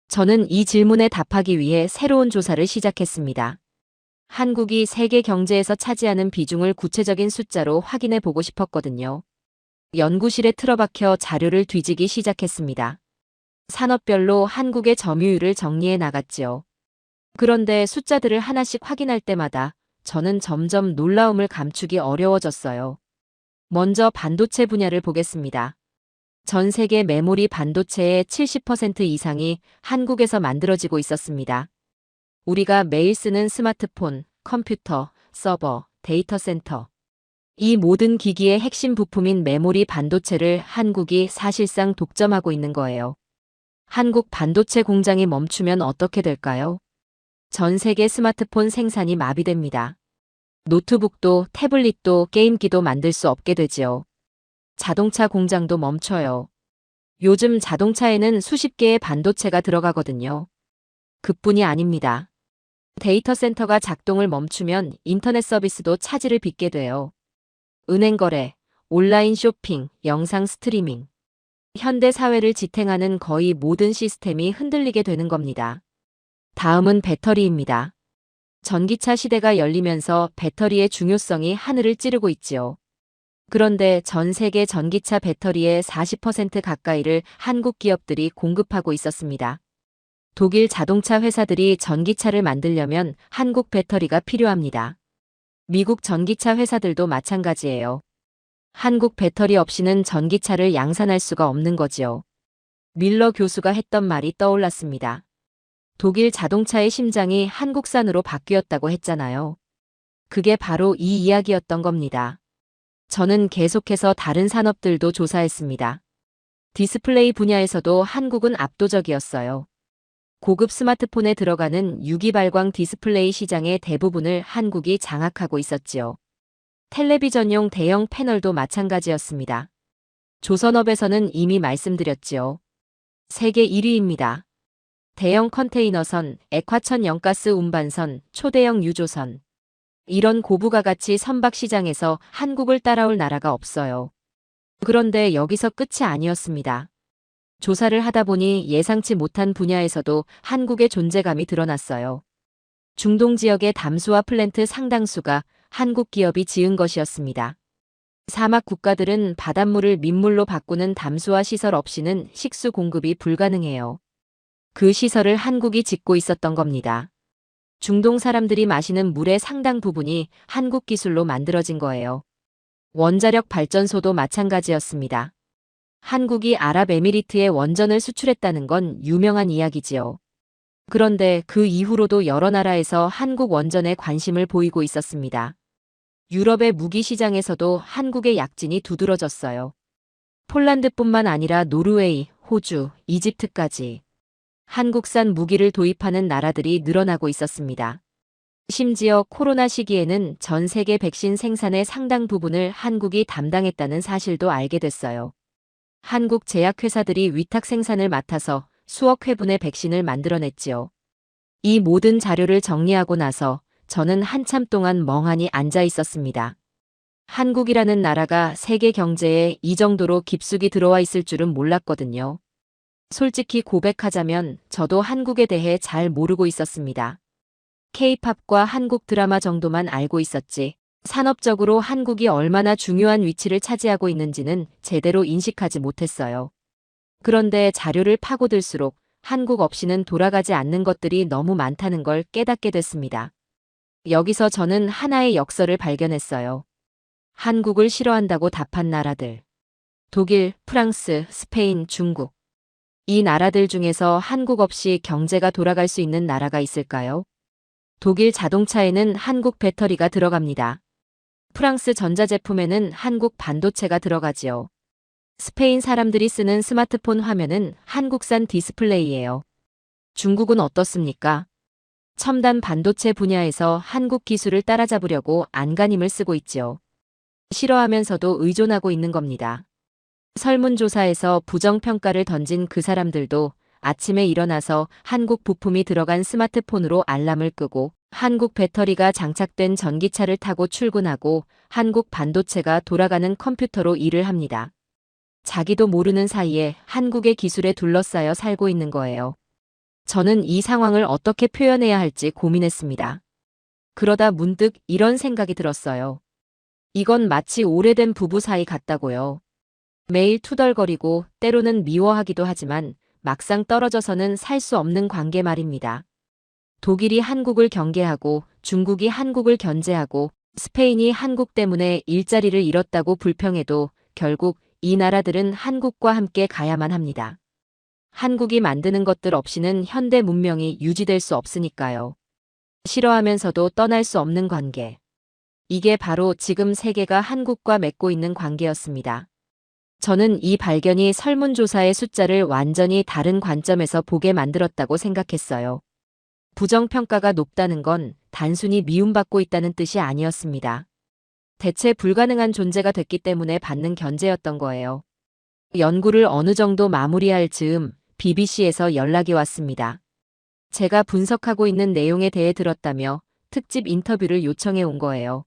저는 이 질문에 답하기 위해 새로운 조사를 시작했습니다. 한국이 세계 경제에서 차지하는 비중을 구체적인 숫자로 확인해 보고 싶었거든요. 연구실에 틀어박혀 자료를 뒤지기 시작했습니다. 산업별로 한국의 점유율을 정리해 나갔지요. 그런데 숫자들을 하나씩 확인할 때마다 저는 점점 놀라움을 감추기 어려워졌어요. 먼저 반도체 분야를 보겠습니다. 전 세계 메모리 반도체의 70% 이상이 한국에서 만들어지고 있었습니다. 우리가 매일 쓰는 스마트폰, 컴퓨터, 서버, 데이터 센터. 이 모든 기기의 핵심 부품인 메모리 반도체를 한국이 사실상 독점하고 있는 거예요. 한국 반도체 공장이 멈추면 어떻게 될까요? 전 세계 스마트폰 생산이 마비됩니다. 노트북도 태블릿도 게임기도 만들 수 없게 되지요. 자동차 공장도 멈춰요. 요즘 자동차에는 수십 개의 반도체가 들어가거든요. 그뿐이 아닙니다. 데이터 센터가 작동을 멈추면 인터넷 서비스도 차질을 빚게 돼요. 은행 거래, 온라인 쇼핑, 영상 스트리밍. 현대 사회를 지탱하는 거의 모든 시스템이 흔들리게 되는 겁니다. 다음은 배터리입니다. 전기차 시대가 열리면서 배터리의 중요성이 하늘을 찌르고 있지요. 그런데 전 세계 전기차 배터리의 40% 가까이를 한국 기업들이 공급하고 있었습니다. 독일 자동차 회사들이 전기차를 만들려면 한국 배터리가 필요합니다. 미국 전기차 회사들도 마찬가지예요. 한국 배터리 없이는 전기차를 양산할 수가 없는 거지요. 밀러 교수가 했던 말이 떠올랐습니다. 독일 자동차의 심장이 한국산으로 바뀌었다고 했잖아요. 그게 바로 이 이야기였던 겁니다. 저는 계속해서 다른 산업들도 조사했습니다. 디스플레이 분야에서도 한국은 압도적이었어요. 고급 스마트폰에 들어가는 유기발광 디스플레이 시장의 대부분을 한국이 장악하고 있었지요. 텔레비전용 대형 패널도 마찬가지였습니다. 조선업에서는 이미 말씀드렸지요. 세계 1위입니다. 대형 컨테이너선, 액화천 영가스 운반선, 초대형 유조선. 이런 고부가 가치 선박 시장에서 한국을 따라올 나라가 없어요. 그런데 여기서 끝이 아니었습니다. 조사를 하다 보니 예상치 못한 분야에서도 한국의 존재감이 드러났어요. 중동 지역의 담수화 플랜트 상당수가 한국 기업이 지은 것이었습니다. 사막 국가들은 바닷물을 민물로 바꾸는 담수화 시설 없이는 식수 공급이 불가능해요. 그 시설을 한국이 짓고 있었던 겁니다. 중동 사람들이 마시는 물의 상당 부분이 한국 기술로 만들어진 거예요. 원자력 발전소도 마찬가지였습니다. 한국이 아랍에미리트에 원전을 수출했다는 건 유명한 이야기지요. 그런데 그 이후로도 여러 나라에서 한국 원전에 관심을 보이고 있었습니다. 유럽의 무기 시장에서도 한국의 약진이 두드러졌어요. 폴란드뿐만 아니라 노르웨이, 호주, 이집트까지 한국산 무기를 도입하는 나라들이 늘어나고 있었습니다. 심지어 코로나 시기에는 전 세계 백신 생산의 상당 부분을 한국이 담당했다는 사실도 알게 됐어요. 한국 제약회사들이 위탁 생산을 맡아서 수억 회분의 백신을 만들어냈지요. 이 모든 자료를 정리하고 나서 저는 한참 동안 멍하니 앉아 있었습니다. 한국이라는 나라가 세계 경제에 이 정도로 깊숙이 들어와 있을 줄은 몰랐거든요. 솔직히 고백하자면 저도 한국에 대해 잘 모르고 있었습니다. K-팝과 한국 드라마 정도만 알고 있었지, 산업적으로 한국이 얼마나 중요한 위치를 차지하고 있는지는 제대로 인식하지 못했어요. 그런데 자료를 파고들수록 한국 없이는 돌아가지 않는 것들이 너무 많다는 걸 깨닫게 됐습니다. 여기서 저는 하나의 역설을 발견했어요. 한국을 싫어한다고 답한 나라들. 독일, 프랑스, 스페인, 중국. 이 나라들 중에서 한국 없이 경제가 돌아갈 수 있는 나라가 있을까요? 독일 자동차에는 한국 배터리가 들어갑니다. 프랑스 전자제품에는 한국 반도체가 들어가지요. 스페인 사람들이 쓰는 스마트폰 화면은 한국산 디스플레이예요. 중국은 어떻습니까? 첨단 반도체 분야에서 한국 기술을 따라잡으려고 안간힘을 쓰고 있지요. 싫어하면서도 의존하고 있는 겁니다. 설문조사에서 부정평가를 던진 그 사람들도 아침에 일어나서 한국 부품이 들어간 스마트폰으로 알람을 끄고 한국 배터리가 장착된 전기차를 타고 출근하고 한국 반도체가 돌아가는 컴퓨터로 일을 합니다. 자기도 모르는 사이에 한국의 기술에 둘러싸여 살고 있는 거예요. 저는 이 상황을 어떻게 표현해야 할지 고민했습니다. 그러다 문득 이런 생각이 들었어요. 이건 마치 오래된 부부 사이 같다고요. 매일 투덜거리고 때로는 미워하기도 하지만 막상 떨어져서는 살 수 없는 관계 말입니다. 독일이 한국을 경계하고 중국이 한국을 견제하고 스페인이 한국 때문에 일자리를 잃었다고 불평해도 결국 이 나라들은 한국과 함께 가야만 합니다. 한국이 만드는 것들 없이는 현대 문명이 유지될 수 없으니까요. 싫어하면서도 떠날 수 없는 관계. 이게 바로 지금 세계가 한국과 맺고 있는 관계였습니다. 저는 이 발견이 설문조사의 숫자를 완전히 다른 관점에서 보게 만들었다고 생각했어요. 부정평가가 높다는 건 단순히 미움받고 있다는 뜻이 아니었습니다. 대체 불가능한 존재가 됐기 때문에 받는 견제였던 거예요. 연구를 어느 정도 마무리할 즈음 BBC에서 연락이 왔습니다. 제가 분석하고 있는 내용에 대해 들었다며 특집 인터뷰를 요청해 온 거예요.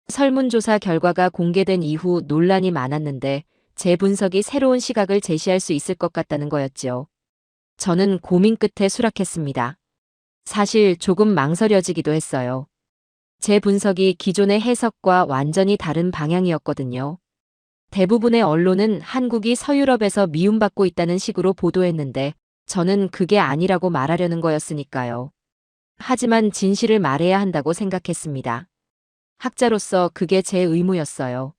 설문조사 결과가 공개된 이후 논란이 많았는데 제 분석이 새로운 시각을 제시할 수 있을 것 같다는 거였지요. 저는 고민 끝에 수락했습니다. 사실 조금 망설여지기도 했어요. 제 분석이 기존의 해석과 완전히 다른 방향이었거든요. 대부분의 언론은 한국이 서유럽에서 미움받고 있다는 식으로 보도했는데 저는 그게 아니라고 말하려는 거였으니까요. 하지만 진실을 말해야 한다고 생각했습니다. 학자로서 그게 제 의무였어요.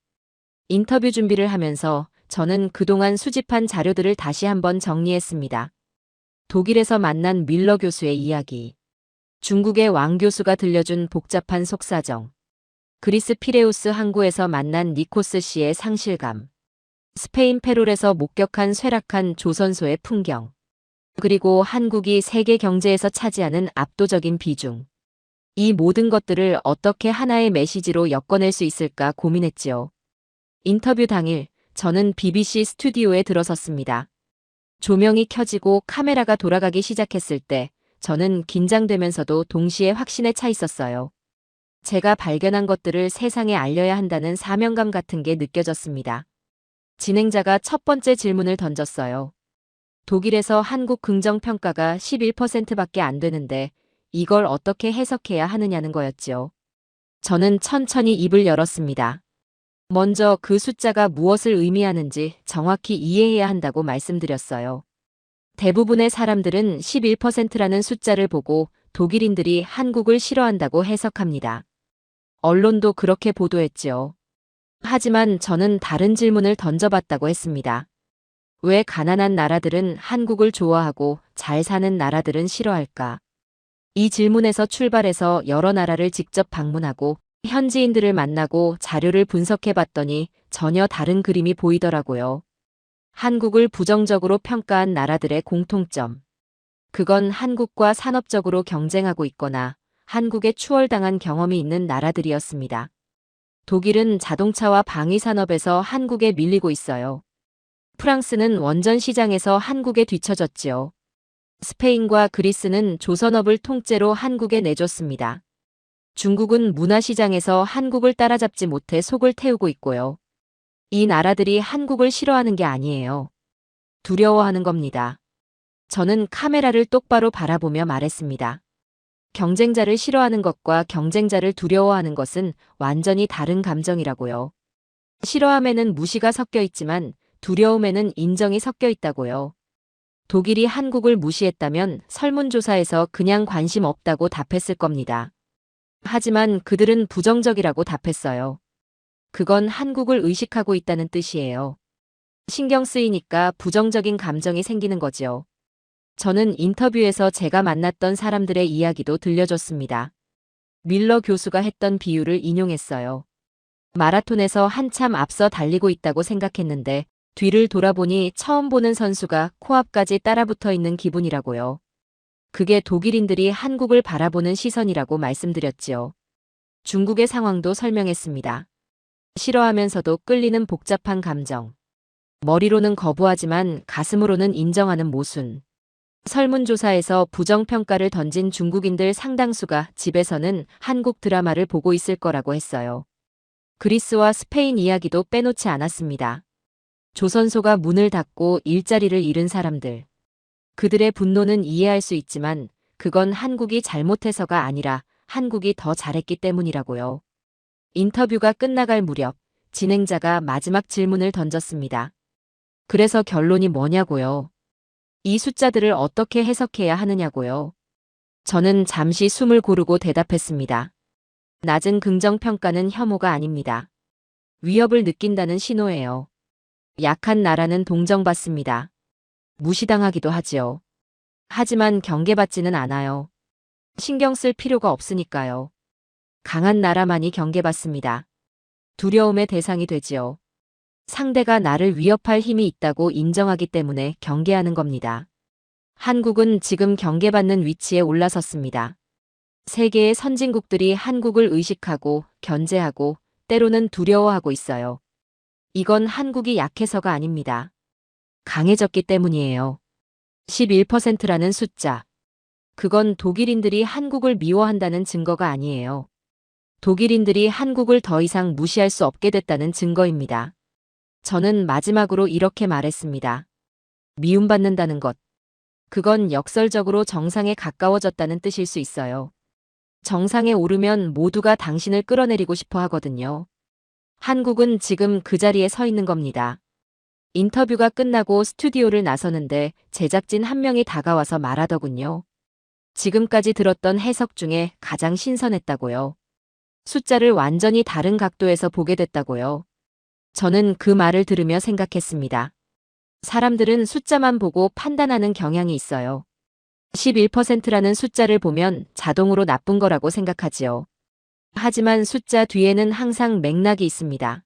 인터뷰 준비를 하면서 저는 그동안 수집한 자료들을 다시 한번 정리했습니다. 독일에서 만난 밀러 교수의 이야기, 중국의 왕 교수가 들려준 복잡한 속사정, 그리스 피레우스 항구에서 만난 니코스 씨의 상실감, 스페인 페롤에서 목격한 쇠락한 조선소의 풍경, 그리고 한국이 세계 경제에서 차지하는 압도적인 비중. 이 모든 것들을 어떻게 하나의 메시지로 엮어낼 수 있을까 고민했지요. 인터뷰 당일, 저는 BBC 스튜디오에 들어섰습니다. 조명이 켜지고 카메라가 돌아가기 시작했을 때, 저는 긴장되면서도 동시에 확신에 차 있었어요. 제가 발견한 것들을 세상에 알려야 한다는 사명감 같은 게 느껴졌습니다. 진행자가 첫 번째 질문을 던졌어요. 독일에서 한국 긍정평가가 11%밖에 안 되는데 이걸 어떻게 해석해야 하느냐는 거였지요. 저는 천천히 입을 열었습니다. 먼저 그 숫자가 무엇을 의미하는지 정확히 이해해야 한다고 말씀드렸어요. 대부분의 사람들은 11%라는 숫자를 보고 독일인들이 한국을 싫어한다고 해석합니다. 언론도 그렇게 보도했지요. 하지만 저는 다른 질문을 던져봤다고 했습니다. 왜 가난한 나라들은 한국을 좋아하고 잘 사는 나라들은 싫어할까? 이 질문에서 출발해서 여러 나라를 직접 방문하고 현지인들을 만나고 자료를 분석해봤더니 전혀 다른 그림이 보이더라고요. 한국을 부정적으로 평가한 나라들의 공통점. 그건 한국과 산업적으로 경쟁하고 있거나 한국에 추월당한 경험이 있는 나라들이었습니다. 독일은 자동차와 방위산업에서 한국에 밀리고 있어요. 프랑스는 원전 시장에서 한국에 뒤처졌지요. 스페인과 그리스는 조선업을 통째로 한국에 내줬습니다. 중국은 문화시장에서 한국을 따라잡지 못해 속을 태우고 있고요. 이 나라들이 한국을 싫어하는 게 아니에요. 두려워하는 겁니다. 저는 카메라를 똑바로 바라보며 말했습니다. 경쟁자를 싫어하는 것과 경쟁자를 두려워하는 것은 완전히 다른 감정이라고요. 싫어함에는 무시가 섞여 있지만 두려움에는 인정이 섞여 있다고요. 독일이 한국을 무시했다면 설문조사에서 그냥 관심 없다고 답했을 겁니다. 하지만 그들은 부정적이라고 답했어요. 그건 한국을 의식하고 있다는 뜻이에요. 신경 쓰이니까 부정적인 감정이 생기는 거지요. 저는 인터뷰에서 제가 만났던 사람들의 이야기도 들려줬습니다. 밀러 교수가 했던 비유를 인용했어요. 마라톤에서 한참 앞서 달리고 있다고 생각했는데 뒤를 돌아보니 처음 보는 선수가 코앞까지 따라붙어 있는 기분이라고요. 그게 독일인들이 한국을 바라보는 시선이라고 말씀드렸지요. 중국의 상황도 설명했습니다. 싫어하면서도 끌리는 복잡한 감정. 머리로는 거부하지만 가슴으로는 인정하는 모순. 설문조사에서 부정평가를 던진 중국인들 상당수가 집에서는 한국 드라마를 보고 있을 거라고 했어요. 그리스와 스페인 이야기도 빼놓지 않았습니다. 조선소가 문을 닫고 일자리를 잃은 사람들. 그들의 분노는 이해할 수 있지만 그건 한국이 잘못해서가 아니라 한국이 더 잘했기 때문이라고요. 인터뷰가 끝나갈 무렵 진행자가 마지막 질문을 던졌습니다. 그래서 결론이 뭐냐고요? 이 숫자들을 어떻게 해석해야 하느냐고요? 저는 잠시 숨을 고르고 대답했습니다. 낮은 긍정평가는 혐오가 아닙니다. 위협을 느낀다는 신호예요. 약한 나라는 동정받습니다. 무시당하기도 하지요. 하지만 경계받지는 않아요. 신경 쓸 필요가 없으니까요. 강한 나라만이 경계받습니다. 두려움의 대상이 되지요. 상대가 나를 위협할 힘이 있다고 인정하기 때문에 경계하는 겁니다. 한국은 지금 경계받는 위치에 올라섰습니다. 세계의 선진국들이 한국을 의식하고 견제하고 때로는 두려워하고 있어요. 이건 한국이 약해서가 아닙니다. 강해졌기 때문이에요. 11%라는 숫자. 그건 독일인들이 한국을 미워한다는 증거가 아니에요. 독일인들이 한국을 더 이상 무시할 수 없게 됐다는 증거입니다. 저는 마지막으로 이렇게 말했습니다. 미움받는다는 것. 그건 역설적으로 정상에 가까워졌다는 뜻일 수 있어요. 정상에 오르면 모두가 당신을 끌어내리고 싶어 하거든요. 한국은 지금 그 자리에 서 있는 겁니다. 인터뷰가 끝나고 스튜디오를 나서는데 제작진 한 명이 다가와서 말하더군요. 지금까지 들었던 해석 중에 가장 신선했다고요. 숫자를 완전히 다른 각도에서 보게 됐다고요. 저는 그 말을 들으며 생각했습니다. 사람들은 숫자만 보고 판단하는 경향이 있어요. 11%라는 숫자를 보면 자동으로 나쁜 거라고 생각하지요. 하지만 숫자 뒤에는 항상 맥락이 있습니다.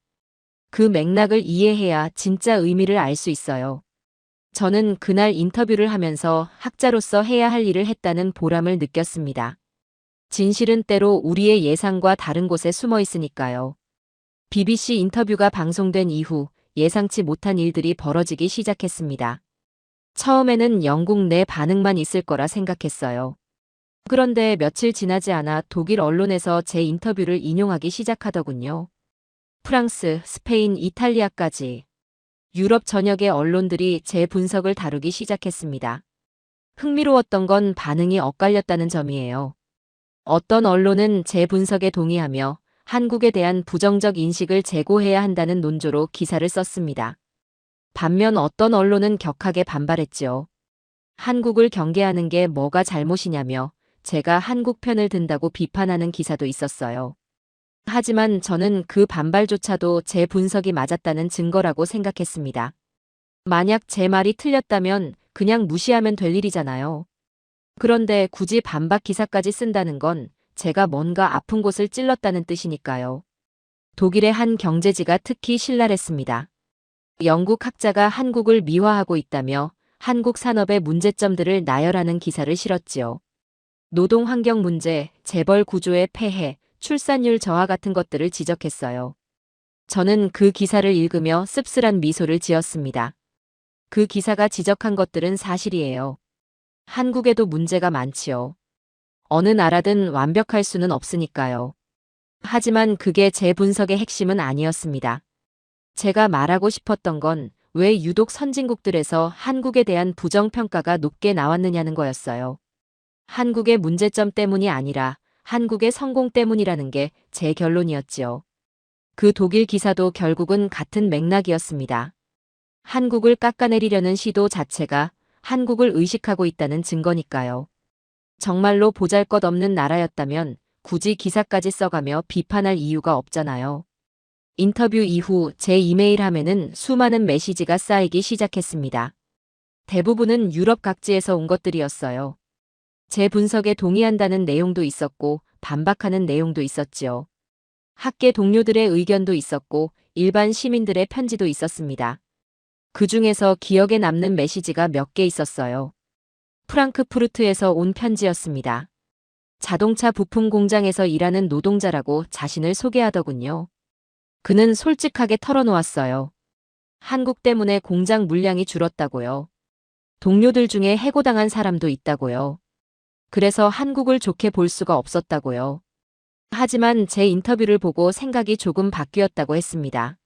그 맥락을 이해해야 진짜 의미를 알 수 있어요. 저는 그날 인터뷰를 하면서 학자로서 해야 할 일을 했다는 보람을 느꼈습니다. 진실은 때로 우리의 예상과 다른 곳에 숨어 있으니까요. BBC 인터뷰가 방송된 이후 예상치 못한 일들이 벌어지기 시작했습니다. 처음에는 영국 내 반응만 있을 거라 생각했어요. 그런데 며칠 지나지 않아 독일 언론에서 제 인터뷰를 인용하기 시작하더군요. 프랑스, 스페인, 이탈리아까지 유럽 전역의 언론들이 제 분석을 다루기 시작했습니다. 흥미로웠던 건 반응이 엇갈렸다는 점이에요. 어떤 언론은 제 분석에 동의하며 한국에 대한 부정적 인식을 제고해야 한다는 논조로 기사를 썼습니다. 반면 어떤 언론은 격하게 반발했지요. 한국을 경계하는 게 뭐가 잘못이냐며 제가 한국 편을 든다고 비판하는 기사도 있었어요. 하지만 저는 그 반발조차도 제 분석이 맞았다는 증거라고 생각했습니다. 만약 제 말이 틀렸다면 그냥 무시하면 될 일이잖아요. 그런데 굳이 반박 기사까지 쓴다는 건 제가 뭔가 아픈 곳을 찔렀다는 뜻이니까요. 독일의 한 경제지가 특히 신랄했습니다. 영국 학자가 한국을 미화하고 있다며 한국 산업의 문제점들을 나열하는 기사를 실었지요. 노동 환경 문제, 재벌 구조의 폐해, 출산율 저하 같은 것들을 지적했어요. 저는 그 기사를 읽으며 씁쓸한 미소를 지었습니다. 그 기사가 지적한 것들은 사실이에요. 한국에도 문제가 많지요. 어느 나라든 완벽할 수는 없으니까요. 하지만 그게 제 분석의 핵심은 아니었습니다. 제가 말하고 싶었던 건 왜 유독 선진국들에서 한국에 대한 부정평가가 높게 나왔느냐는 거였어요. 한국의 문제점 때문이 아니라 한국의 성공 때문이라는 게 제 결론이었지요. 그 독일 기사도 결국은 같은 맥락이었습니다. 한국을 깎아내리려는 시도 자체가 한국을 의식하고 있다는 증거니까요. 정말로 보잘것없는 나라였다면 굳이 기사까지 써가며 비판할 이유가 없잖아요. 인터뷰 이후 제 이메일함에는 수많은 메시지가 쌓이기 시작했습니다. 대부분은 유럽 각지에서 온 것들이었어요. 제 분석에 동의한다는 내용도 있었고 반박하는 내용도 있었지요. 학계 동료들의 의견도 있었고 일반 시민들의 편지도 있었습니다. 그 중에서 기억에 남는 메시지가 몇 개 있었어요. 프랑크푸르트에서 온 편지였습니다. 자동차 부품 공장에서 일하는 노동자라고 자신을 소개하더군요. 그는 솔직하게 털어놓았어요. 한국 때문에 공장 물량이 줄었다고요. 동료들 중에 해고당한 사람도 있다고요. 그래서 한국을 좋게 볼 수가 없었다고요. 하지만 제 인터뷰를 보고 생각이 조금 바뀌었다고 했습니다.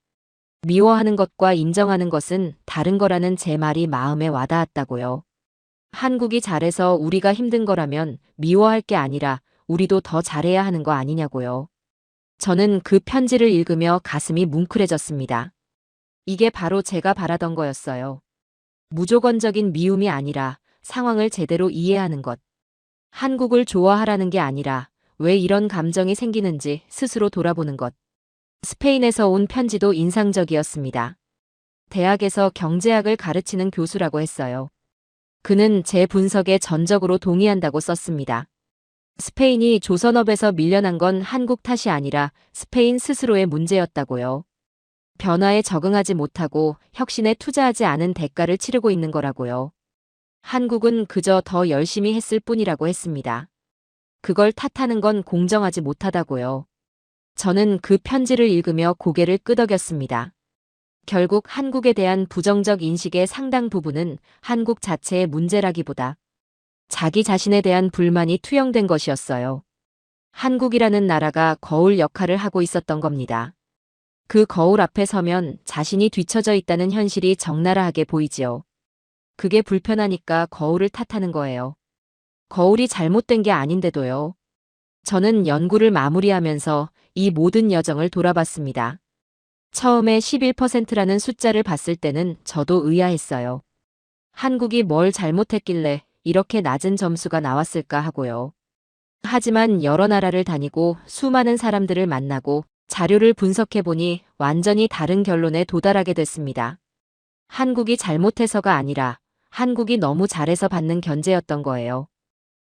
미워하는 것과 인정하는 것은 다른 거라는 제 말이 마음에 와닿았다고요. 한국이 잘해서 우리가 힘든 거라면 미워할 게 아니라 우리도 더 잘해야 하는 거 아니냐고요. 저는 그 편지를 읽으며 가슴이 뭉클해졌습니다. 이게 바로 제가 바라던 거였어요. 무조건적인 미움이 아니라 상황을 제대로 이해하는 것. 한국을 좋아하라는 게 아니라 왜 이런 감정이 생기는지 스스로 돌아보는 것. 스페인에서 온 편지도 인상적이었습니다. 대학에서 경제학을 가르치는 교수라고 했어요. 그는 제 분석에 전적으로 동의한다고 썼습니다. 스페인이 조선업에서 밀려난 건 한국 탓이 아니라 스페인 스스로의 문제였다고요. 변화에 적응하지 못하고 혁신에 투자하지 않은 대가를 치르고 있는 거라고요. 한국은 그저 더 열심히 했을 뿐이라고 했습니다. 그걸 탓하는 건 공정하지 못하다고요. 저는 그 편지를 읽으며 고개를 끄덕였습니다. 결국 한국에 대한 부정적 인식의 상당 부분은 한국 자체의 문제라기보다 자기 자신에 대한 불만이 투영된 것이었어요. 한국이라는 나라가 거울 역할을 하고 있었던 겁니다. 그 거울 앞에 서면 자신이 뒤처져 있다는 현실이 적나라하게 보이지요. 그게 불편하니까 거울을 탓하는 거예요. 거울이 잘못된 게 아닌데도요. 저는 연구를 마무리하면서 이 모든 여정을 돌아봤습니다. 처음에 11%라는 숫자를 봤을 때는 저도 의아했어요. 한국이 뭘 잘못했길래 이렇게 낮은 점수가 나왔을까 하고요. 하지만 여러 나라를 다니고 수많은 사람들을 만나고 자료를 분석해보니 완전히 다른 결론에 도달하게 됐습니다. 한국이 잘못해서가 아니라 한국이 너무 잘해서 받는 견제였던 거예요.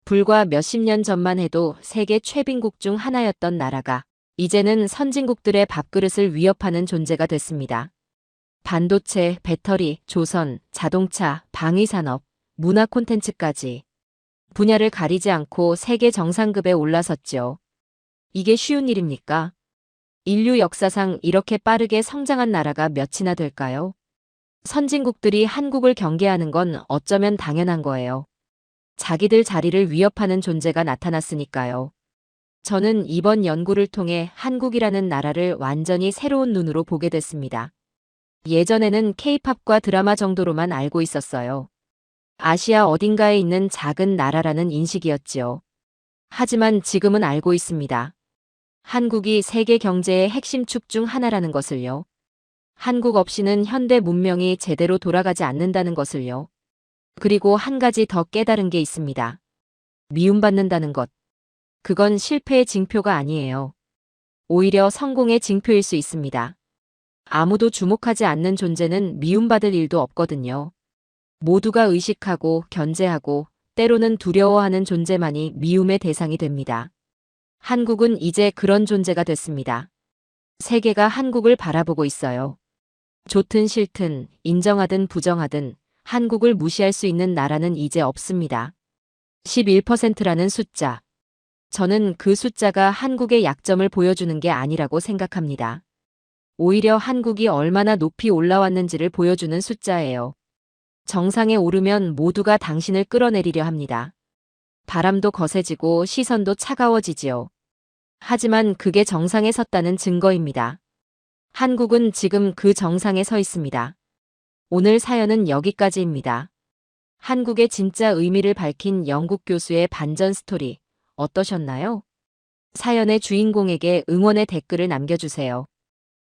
불과 몇십 년 전만 해도 세계 최빈국 중 하나였던 나라가 이제는 선진국들의 밥그릇을 위협하는 존재가 됐습니다. 반도체, 배터리, 조선, 자동차, 방위산업, 문화 콘텐츠까지 분야를 가리지 않고 세계 정상급에 올라섰죠. 이게 쉬운 일입니까? 인류 역사상 이렇게 빠르게 성장한 나라가 몇이나 될까요? 선진국들이 한국을 경계하는 건 어쩌면 당연한 거예요. 자기들 자리를 위협하는 존재가 나타났으니까요. 저는 이번 연구를 통해 한국이라는 나라를 완전히 새로운 눈으로 보게 됐습니다. 예전에는 K-팝과 드라마 정도로만 알고 있었어요. 아시아 어딘가에 있는 작은 나라라는 인식이었지요. 하지만 지금은 알고 있습니다. 한국이 세계 경제의 핵심 축 중 하나라는 것을요. 한국 없이는 현대 문명이 제대로 돌아가지 않는다는 것을요. 그리고 한 가지 더 깨달은 게 있습니다. 미움받는다는 것. 그건 실패의 징표가 아니에요. 오히려 성공의 징표일 수 있습니다. 아무도 주목하지 않는 존재는 미움받을 일도 없거든요. 모두가 의식하고 견제하고 때로는 두려워하는 존재만이 미움의 대상이 됩니다. 한국은 이제 그런 존재가 됐습니다. 세계가 한국을 바라보고 있어요. 좋든 싫든, 인정하든 부정하든 한국을 무시할 수 있는 나라는 이제 없습니다. 11%라는 숫자. 저는 그 숫자가 한국의 약점을 보여주는 게 아니라고 생각합니다. 오히려 한국이 얼마나 높이 올라왔는지를 보여주는 숫자예요. 정상에 오르면 모두가 당신을 끌어내리려 합니다. 바람도 거세지고 시선도 차가워지지요. 하지만 그게 정상에 섰다는 증거입니다. 한국은 지금 그 정상에 서 있습니다. 오늘 사연은 여기까지입니다. 한국의 진짜 의미를 밝힌 영국 교수의 반전 스토리 어떠셨나요? 사연의 주인공에게 응원의 댓글을 남겨주세요.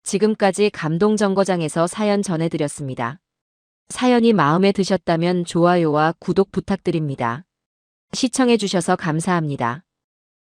지금까지 감동정거장에서 사연 전해드렸습니다. 사연이 마음에 드셨다면 좋아요와 구독 부탁드립니다. 시청해주셔서 감사합니다.